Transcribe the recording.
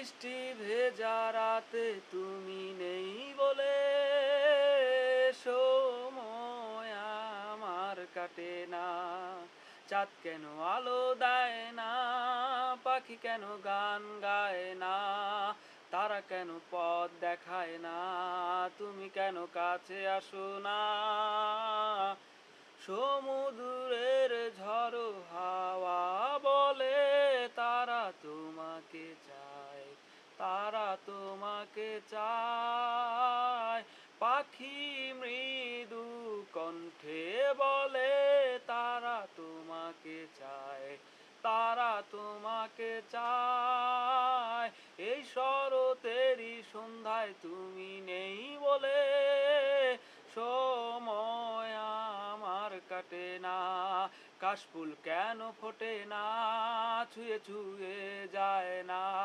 বৃষ্টি ভেজা রাতে তুমি নেই বলে সময় আমার কাটে না। চাঁদ কেন আলো দেয় না, পাখি কেন গান গায় না, তারা কেন পথ দেখায় না, তুমি কেন কাছে আসো না। সমুদ্রের ঝড়ো হাওয়া বলে তারা তোমাকে চায়, তারা তোমাকে চায়। পাখি মৃদু কণ্ঠে বলে তারা তোমাকে চায়, তারা তোমাকে চায়। এই শরতেরই সন্ধ্যায় তুমি নেই বলে সময় আমার কাটে না। কাশফুল কেন ফোটে না, ছুঁয়ে ছুঁয়ে যায় না।